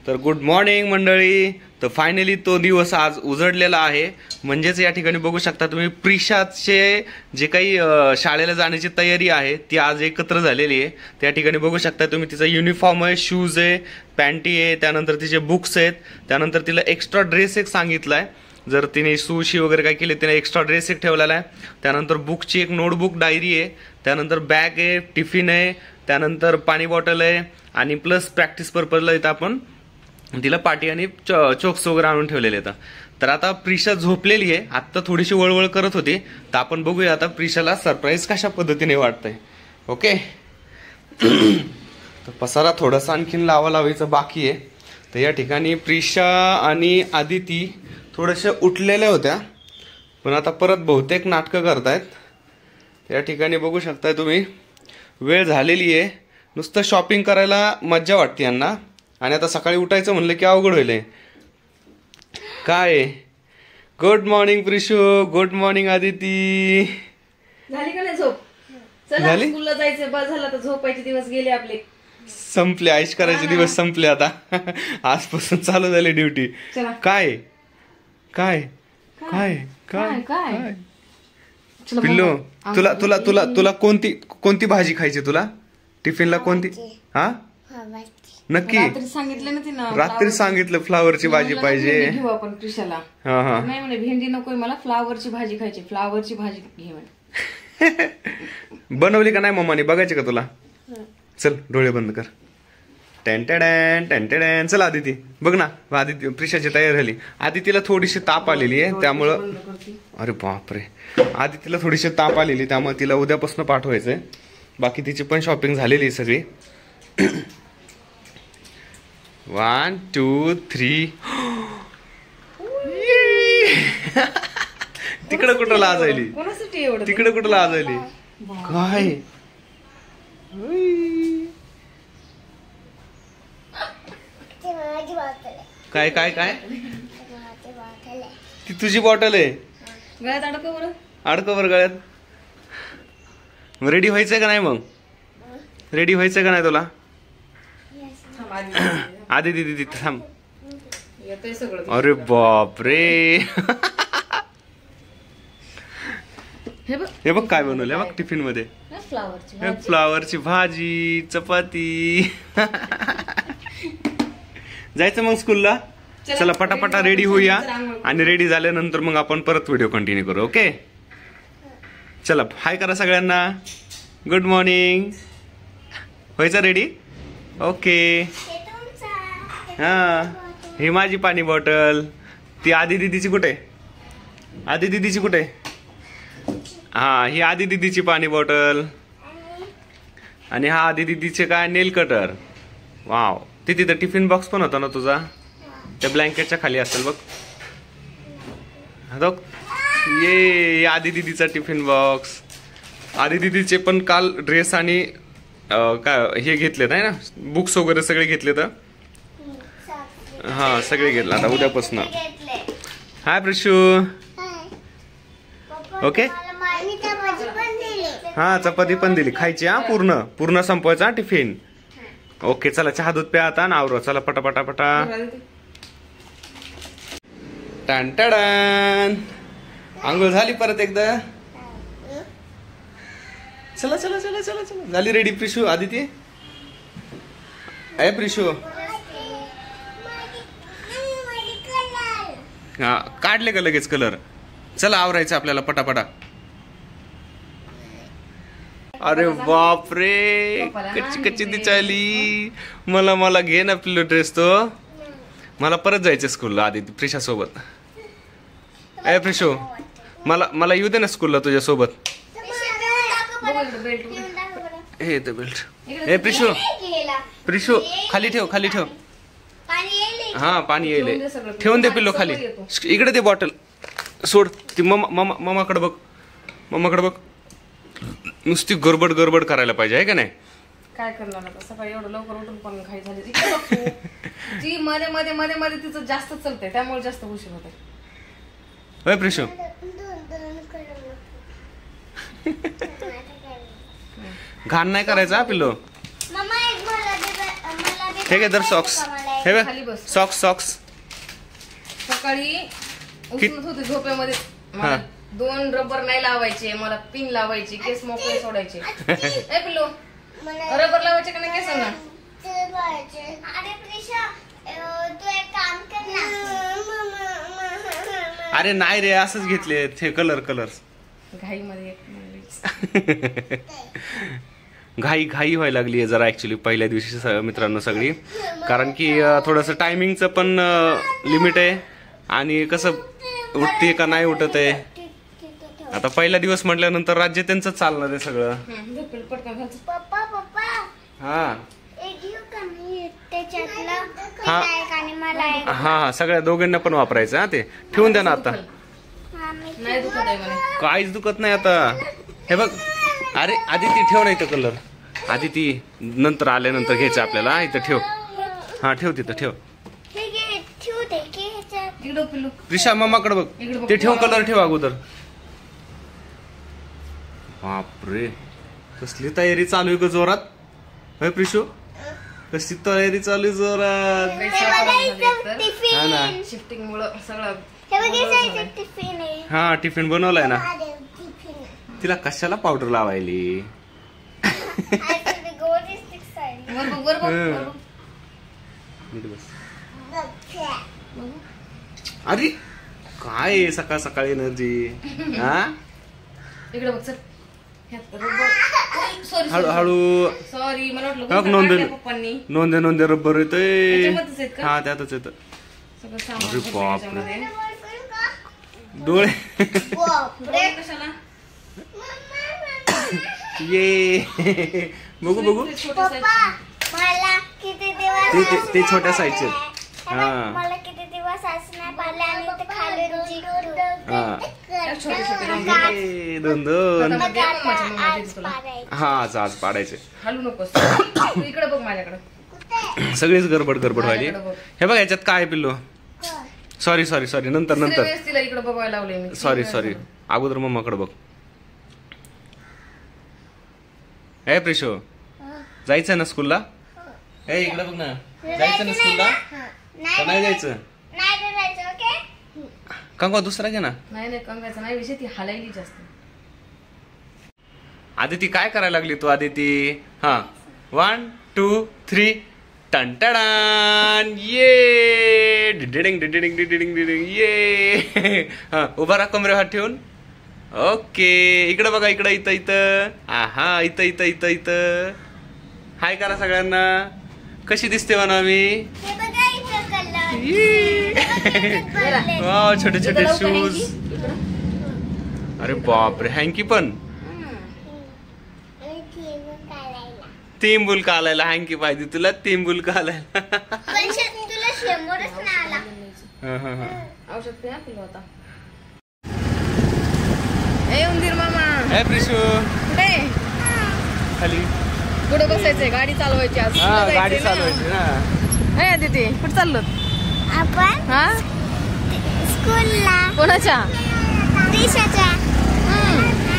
तर good morning मंडळी. तर फायनली तो दिवस आज उजडलेला आहे. म्हणजेच या ठिकाणी बघू शकता तुम्ही प्रिशाचे जे काही शाळेला जाण्याची तयारी आहे ती आज एकत्र झालेली आहे. त्या ठिकाणी बघू शकता तुम्ही तिचा युनिफॉर्म आहे, शूज आहे, पॅन्टी आहे, त्यानंतर तिचे बुक्स आहेत, त्यानंतर तिला एक्स्ट्रा ड्रेस एक सांगितलाय. जर तिने सुशी वगैरे काय केली तिने एक्स्ट्रा ड्रेस एक ठेवलेला आहे. त्यानंतर बुकची एक नोटबुक डायरी आहे, त्यानंतर बॅग आहे, टिफिन आहे, त्यानंतर पाणी बॉटल आहे आणि प्लस प्रॅक्टिस पर्पजला इथं आपण तिला पाटी आणि चोक्स वगैरे आणून ठेवलेले आहेत. तर आता प्रिशा झोपलेली आहे. आत्ता थोडीशी वळवळ करत होती. तर आपण बघूया आता प्रिशाला सरप्राईज कशा पद्धतीने वाटतंय. ओके. तर पसारा थोडासा आणखीन लावायचं बाकी आहे. तर या ठिकाणी प्रिशा आणि आदिती थोड्याशा उठलेल्या होत्या पण आता परत बहुतेक नाटकं करतायत. या ठिकाणी बघू शकताय तुम्ही वेळ झालेली आहे. नुसतं शॉपिंग करायला मज्जा वाटते यांना आणि आता सकाळी उठायचं म्हणलं की अवघड होईल. काय good morning Prishu, good morning Aditi. झाली का नाही झोप? चला स्कूलला जायचं. बस झालं तर झोपायचे दिवस गेले आपले, संपले. आईश करायचे दिवस संपले. आता आजपासून चालू झाली ड्युटी. काय काय काय काय काय पिल्लू, तुला तुला तुला तुला कोणती कोणती भाजी खायची? तुला टिफिनला कोणती? हा नक्की सांगितलं ना तिनं, रात्री सांगितलं फ्लावरची भाजी पाहिजे. घेऊ आपण प्रिशाला. नाही म्हणे भेंडी नकोय मला, फ्लावरची भाजी खायची, फ्लावरची भाजी घे म्हणे. बनवली का नाही मम्माने? बघायची का तुला? चल डोळे बंद कर. टेंटेडॅन टेंटेडॅन. चल आदिती बघ ना. आदिती प्रिशाची तयारी झाली. आदितीला थोडीशी ताप आलेली आहे त्यामुळं, अरे बापरे, आदितीला थोडीशी ताप आलेली त्यामुळे तिला उद्यापासून पाठवायचंय. बाकी तिची पण शॉपिंग झालेली आहे सगळी. 1 2 3. तिकडे कुठं लाजायली? तिकडे कुठं लाजायली? काय काय काय काय? ती तुझी बॉटल आहे. गळ्यात अडकवर अडकवर गळ्यात. रेडी व्हायचंय का नाही? मग रेडी व्हायचंय का नाही तुला? आधी दिदी थांब. अरे बाप रे. हे बघ काय बनवलं बघ टिफिन मध्ये. फ्लावरची भाजी, चपाती. जायचं मग स्कूलला. चला पटापटा रेडी होऊया आणि रेडी झाल्यानंतर मग आपण परत व्हिडिओ कंटिन्यू करू. ओके चला हाय करा सगळ्यांना. Good morning. व्हायचं रेडी? ओके. हा ही माझी पाणी बॉटल. ती आधी दिदीची कुठे? आधी दिदीची कुठे? हा ही आधी दिदीची पाणी बॉटल आणि हा आधी दिदीचे काय नेल कटर. वाव. तिथे टिफिन बॉक्स पण होता ना तुझा, त्या ब्लँकेटच्या खाली असेल बघ. ये आधी दिदीचा टिफिन बॉक्स. आधी दिदीचे पण काल ड्रेस आणि काय हे घेतलेत आहे ना, बुक्स वगैरे सगळे घेतलेत. हा सगळे घेतलं आता उद्यापासून. हाय प्रिशू. ओके. हा चपाती पण दिली खायची. हा पूर्ण पूर्ण संपवायचा टिफिन. ओके चला चहा दूध प्या आता ना आवरो. चला पटापटापटा. टन आंघोळ झाली परत एकदा. चला चला चला चला चला. झाली रेडी प्रिशू? आदिती आहे प्रिशू. हा काढले का लगेच कलर? चला आवरायचं आपल्याला पटापटा. अरे बाप रे कच्ची कच्ची दिसायली. मला घे ना पिल्लू ड्रेस तो. मला परत जायचं स्कूलला आदिती प्रिशा सोबत. ए प्रिशू मला येऊ दे ना स्कूलला तुझ्या सोबत. हे बेल्ट. ए प्रिशू प्रिशू खाली ठेव खाली ठेव. हा पाणी येईल. ठेवून दे पिल्लो खाली. इकडे दे बॉटल. सोड ती मम्माकडे बघ. मम्माकडे बघ. नुसती गडबड गडबड करायला पाहिजे आहे का नाही? काय करणार आता? सकाळी एवढं लवकर उठून पण घाई झाली. ती मध्ये मध्ये मध्ये मध्ये तिचं जास्त चालतंय त्यामुळे जास्त उशीर होतोय. होय प्रिशू. घाण नाही करायचा पिल्लो. ठीक आहे दर सॉक्स. हे खाली बघ बस. Socks socks. सकाळी उठत होते झोपेमध्ये. मला 2 रबर नाही लावायचे, मला पिन लावायची, केस मोकळे सोडायचे. ए पिल्लू, रबर लावायचे का नाही केसांना? अरे प्रिशा, तू एक काम कर ना. अरे नाही रे, असंच घेतले ते कलर. घाई मध्ये घाई व्हायला लागली आहे जरा ऍक्च्युली पहिल्या दिवशी मित्रांनो सगळी. कारण की थोडंसं टायमिंगचं पण लिमिट आहे आणि कसं उठते का नाही उठत आहे. आता पहिला दिवस म्हटल्यानंतर राज्य त्यांचं चालणार आहे सगळं. पप्पा हा एक घेऊ का मी त्याच्यातलं? हा. तुला एक आणि मला एक. हा सगळ्या दोघांना पण वापरायचं. हा ते ठेवून द्या ना आता. हा, मी नाही दुखत आहे म्हणे. काहीच दुखत नाही आता. हे बघ, अरे आधी ती ठेव नाही तर कलर. आधी ती नंतर आल्यानंतर घ्यायचं आपल्याला. इथं ठेव. हा ठेव तिथं ठेव. हे घे, ठेवू दे की ह्याच्यात. इकडं पिल्लू. प्रिशा मम्माकडे बघ. इकडे बघ. ते ठेव, कलर ठेव अगोदर. बापरे, कसली तयारी चालू आहे ग जोरात. होय प्रिशू, कसली तयारी चालू आहे जोरात. हे बघा इथं टिफिन. हा ना. शिफ्टिंग मुळे सगळं हे बघा इथं टिफिन आहे. हा टिफिन बनवलाय ना. अरे टिफिन. तिला कशाला पावडर लावायली. आता ते गोरी स्टिक्स आहे. वर बघ, वर बघ, वर बघ. नीट बस. बघू. अरे काय सकाळ सकाळी एनर्जी. हा इकडे बघ चल. सॉरी हळूहळू. सॉरी, मला वाटलं बघ, कोणता नोंदणी. काढलाय पप्पांनी. नोंदे रब्बर येतोय. त्याच्यामध्येच आहेत का? हा त्यातच येत. सगळं अरे सामान भरलंय बापरे. त्याच्यामध्ये. डोळे डोळे कशाला? ये बघू पप्पा, मला किती दिवस ते छोट्या साईजचे. हा. हा. मला किती दिवस असणार पाहिले आणि ते खाली हा. छोटे छोटे ये, दोन आता मध्ये आपण माझ्या मम्मा देते तुला. हा आज पाडायचे. हलू नकोस. तू इकडे बघ माझ्याकडे. सगळीच गडबड व्हायली. माझ्याकडे बघ. हे बघ याच्यात काय पिल्लो. सॉरी नंतर दुसऱ्या वेळेस तिला इकडे बघायला लावले मी. सॉरी अगोदर मम्माकडे बघ. हे प्रिशो, जायचं ना स्कूलला. हे इकडे बघ ना, जायचं ना स्कूलला का नाही जायचं. नाही जायचं. ओके, कंगवा दुसरा घे ना. नाही कंगायचा नाही विषय, ती हलायली जास्त. आदिती काय करायला लागली तू आदिती. हा 1 2 3 टन ये डिडिडिंग ये. हा उभा राहा कमरे हात ठेवून. ओके इकडे बघा, इकडे इथं. हा इथं. हाय करा सगळ्यांना. कशी दिसते म्हणा मी. हे बघा इथं कलर. वाव छोटे शूज. अरे बापरे, हँकी पण. तिंबुल कालायला हँकी पाहिजे तुला. तिंबुल कालायला. तुला शेंबूरच नाही आला. औषध प्या पिलो आता. ए उंदीर मामा. हे प्रिशू कुठे खाली. कुठे बसायचंय? गाडी चालवायची आज. हा गाडी चालवायची ना. ए दीदी कुठे चाललो? आपण हा स्कूलला. कोणाच्या? दिशाच्या.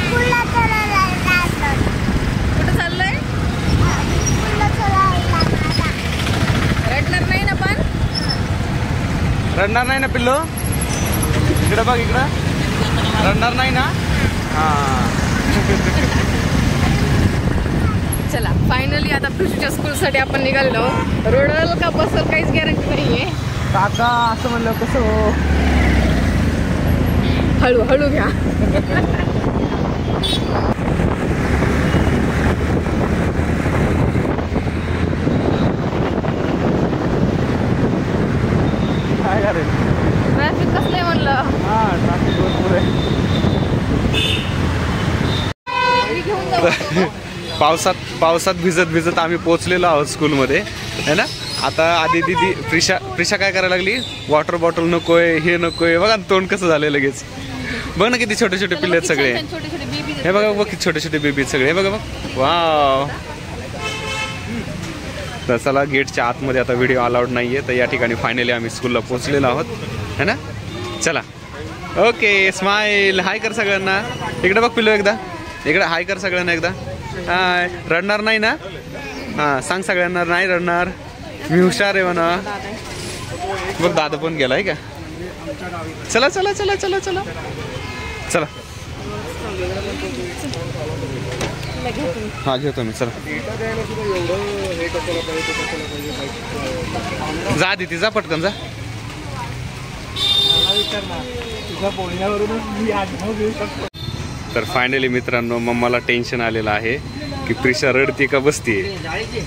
स्कूलला चलायला जातो. कुठे चाललोय? स्कूलला चलायला. रडणार नाही ना पण? रडणार नाही ना पिल्लो. इकडे बघ, इकडं रडणार नाही ना. हा चला फायनली आता पृथ्वीच्या स्कूलसाठी आपण निघालेलो. रोडल का बसल काहीच गॅरंटी नाहीये. काका असं म्हणलं कसं हो. हळू घ्या. काय करेल. ट्रॅफिक कसलंय म्हणलं. हा ट्रॅफिक भरपूर आहे. घेऊन जाऊ. पावसात भिजत आम्ही पोहोचलेलो आहोत स्कूलमध्ये है ना. आता आधी दिदी प्रिशा काय करायला लागली. वॉटर बॉटल नकोय, हे नकोय. बघा तोंड कसं झालंय लगेच. बघ ना किती छोटे पिल्ले आहेत सगळे. छोटे बेबी. हे बघा बघ किती छोटे बेबी आहेत सगळे. हे बघा बघ. वाव. तर चला गेटच्या आतमध्ये आता व्हिडिओ अलाउड नाहीये. तर या ठिकाणी फायनली आम्ही स्कूलला पोहोचलेलो आहोत है ना. चला ओके स्माइल. हाय कर सगळ्यांना. इकडे बघ पिल्लू एकदा. इकडे हाय कर सगळ्यांना एकदा. हाय. रडणार नाही ना. हा सांग सगळ्यांना नाही रडणार. मी हुशार आहे म्हणा. बघ दादा पण गेलाय का. चला चला चला चला चला चला. हा घेतो मी. चला जा आदिती जा पटकन जा. तर फायनली मित्रांनो मम्माला टेन्शन आलेलं आहे की प्रिशा रडते का बसते.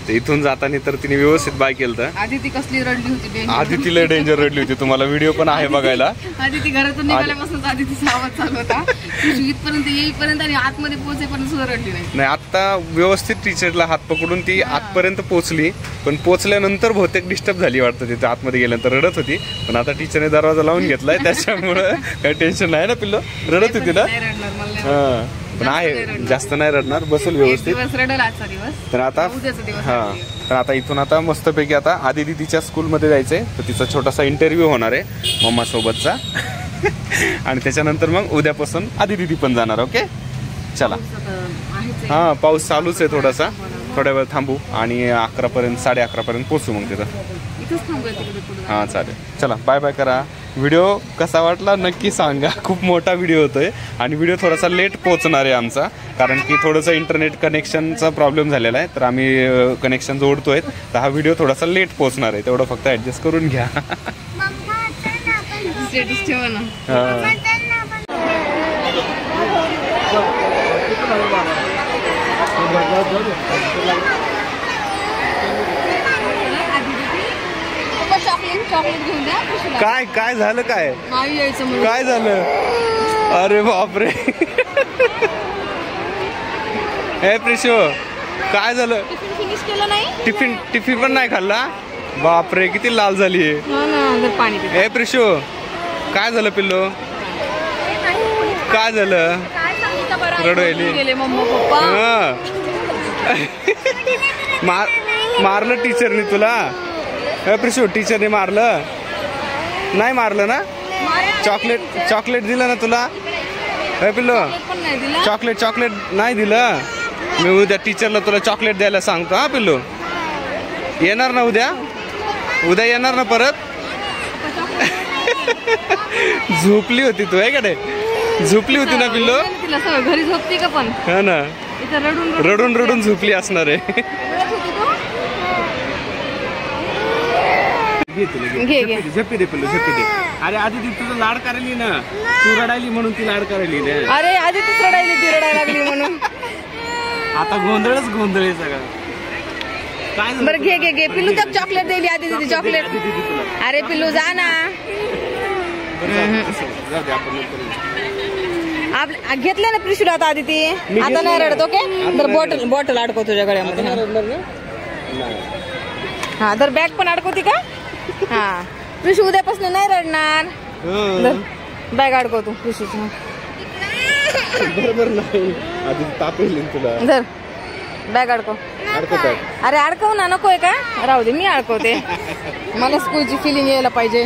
तर इथून जाताना तर तिने व्यवस्थित बाय केलं तर आदिती कसली रडली होती. आदिती लय डेंजर रडली होती. तुम्हाला व्हिडिओ पण आहे बघायला. आदिती घरातून निघाल्यापासून आदितीचा आवाज चालू होता. इथपर्यंत येईपर्यंत आणि आतमध्ये पोहोचेपर्यंत सुद्धा रडली नाही. आता व्यवस्थित टीचरला हात पकडून ती आतपर्यंत पोहोचली. पण पोहोचल्यानंतर बहुतेक डिस्टर्ब झाली वाटतं. तिथे आतमध्ये गेल्यानंतर रडत होती. पण आता टीचरने दरवाजा लावून घेतलाय त्याच्यामुळं काही टेन्शन नाही ना. पिल्लो रडत होती ना. हा पण आहे जास्त नाही रडणार. बसेल व्यवस्थित. तर आता हा तर आता इथून आता मस्तपैकी आता आदिती तिच्या स्कूलमध्ये जायचंय. तर तिचा छोटासा इंटरव्ह्यू होणार आहे मम्मा सोबतचा. आणि त्याच्यानंतर मग उद्यापासून आदिती पण जाणार. ओके चला. हा पाऊस चालूच आहे थोडासा. थोड्या वेळ थांबू आणि 11पर्यंत 11:30पर्यंत पोहोचू मग तिथं. हा चालेल. चला बाय बाय करा. व्हिडिओ कसा वाटला नक्की सांगा. खूप मोठा व्हिडिओ होतोय आणि व्हिडिओ थोडासा लेट पोहोचणार आहे आमचा. कारण की थोडंसं इंटरनेट कनेक्शनचा प्रॉब्लेम झालेला आहे. तर आम्ही कनेक्शन जोडतोय. तर हा व्हिडिओ थोडासा लेट पोहोचणार आहे. तेवढं फक्त ऍडजस्ट करून घ्या. काय काय झालं. काय काय झालं. अरे बापरे. हे प्रिशो काय झालं. टिफिन पण नाही खाल्ला. बापरे किती लाल झाली. हे प्रिशो काय झालं. पिल्लो काय झालं. रडवली. मारलं टीचरने तुला. प्रिशू टीचरने मारलं. नाही मारलं ना. चॉकलेट दिलं ना तुला. पिल्लो चॉकलेट नाही दिलं. मी उद्या टीचरला तुला चॉकलेट द्यायला सांगतो. हा पिल्लू येणार ना उद्या येणार ना परत. झोपली होती तू आहे का नाही. झोपली होती ना पिल्लो. घरी झोपती का पण. हा ना रडून झोपली असणार आहे. झप्पी दे पिल्लू झप्पी दे. अरे आदिती तुझं लाड करायली ना. तू रडायली म्हणून ती लाड करायली ना. अरे आदितीच रडायली ती रडायला लागली म्हणून. आता गोंधळ आहे सगळं. काय बरं घे पिल्लू त्या चॉकलेट दिली आदिती चॉकलेट. अरे पिल्लू जा ना. घेतले ना प्रिशूला आता आदिती. आता नाही रडत. ओके तर बॉटल अडकव तुझ्या गळ्यामध्ये. हा तर बॅग पण अडकवती का. हा प्रिशू उद्यापासून नाही रडणार. बॅग अडकव तू प्रिशूची. बरोबर नाही आधी ताप येईल तुला. धर बॅग अडकव. अरे अडकव ना. नकोय का. राहू दे मी अडकवते. मला स्कूलची फिलिंग यायला पाहिजे.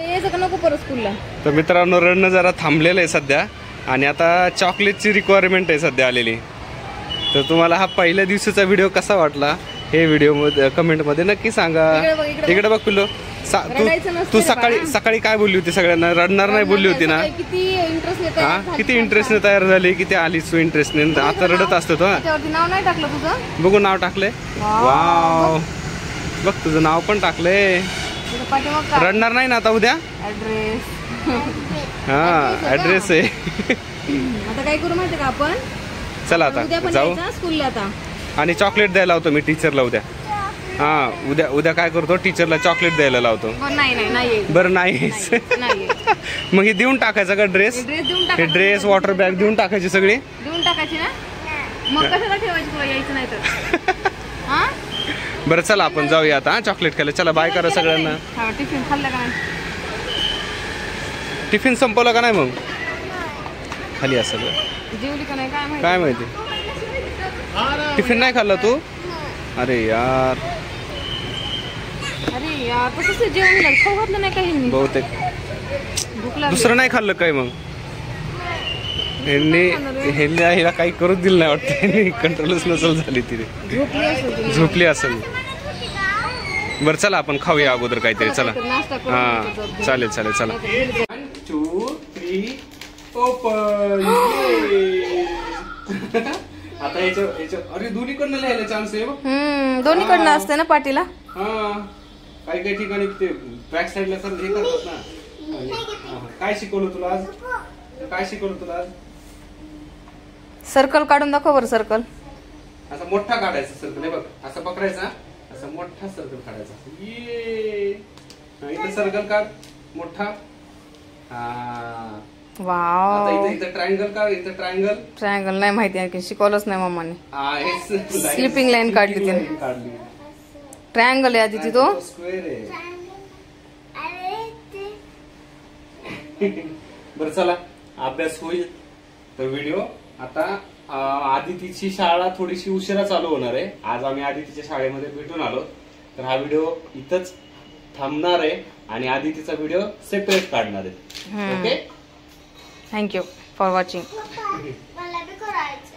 यायचं का नको परत स्कूलला. तर मित्रांनो रडणं जरा थांबलेलं आहे सध्या. आणि आता चॉकलेटची रिक्वायरमेंट आहे सध्या आलेली. तर तुम्हाला हा पहिल्या दिवसाचा व्हिडिओ कसा वाटला हे व्हिडिओ मध्ये कमेंट मध्ये नक्की सांगा. इकडे बघ पिल्लो. तू सकाळी काय बोलली होती सगळ्यांना. रडणार नाही बोलली होती ना. किती इंटरेस्टने तयार झाली. किती आली तू इंटरेस्टने. आता रडत असतो तो. नाव नाही टाकलं तुझं. बघू नाव टाकलंय. वाव बघ तुझं नाव पण टाकलंय. रडणार नाही ना आता उद्या. हा ऍड्रेस आहे. आता काय करू माहिती का आपण. चला आता जाऊ स्कूलला आता. आणि चॉकलेट द्यायला लावतो मी टीचरला उद्या. हा उद्या काय करतो टीचरला चॉकलेट द्यायला लावतो. बरं नाही मग हे देऊन टाकायचं का ड्रेस. ड्रेस वॉटर बॅग देऊन टाकायची सगळी. देऊन टाकायची ना. मग कशाला ठेवायची तुला यायचं नाही तर. बरं चला आपण जाऊया आता चॉकलेट खायला. चला बाय करा सगळ्यांना. टिफिन खाल्लं का नाही. टिफिन संपवलं का नाही. मग खाली असेल. जेवली का नाही काय माहिती. टिफिन नाही खाल्ला तू. अरे यार तसंच जेवण खाऊ घातलं नाही काही. बहुतेक दुसरं नाही खाल्लं काय. मग हिला काही करूच दिलं नाही वाटतं. कंट्रोलच नसेल झाली तिने. झोपली असेल. बरं चला आपण खाऊया अगोदर काहीतरी. चला नाश्ता करून हा जाऊ. चालेल चालेल चला. 1 2 3 ओपन. आता याच्या अरे दोन्हीकडनं लिहायला चान्स आहे बघ. दोन्हीकडनं असते ना पाटीला. हा काही काही ठिकाणी ते बॅक साईडला सर हे करतात ना. काय शिकवलं तुला आज? काय शिकवलं तुला आज? सर्कल काढून दाखव बरं. सर्कल असा मोठा काढायचा सर्कल. हे बघ असा पकडायचा, असा मोठा सर्कल काढायचा. ये इथं सर्कल काढ मोठा. हा वाव. इथं ट्रायंगल काढ. इथं ट्रायंगल. ट्रायंगल नाही माहिती आणखी, शिकवलंच नाही मम्माने. स्लिपिंग लाईन काढली त्याने. काढली. ट्रायंगल आहे आधी ती तो. स्क्वेअर आहे. बरं चला अभ्यास होईल. तर व्हिडिओ आता आदितीची शाळा थोडीशी उशिरा चालू होणार आहे. आज आम्ही आदितीच्या शाळेमध्ये भेटून आलो. तर हा व्हिडिओ इथंच थांबणार आहे आणि आदितीचा व्हिडिओ सेपरेट काढणार आहे. ओके. Thank you for watching. मला बी करायचं.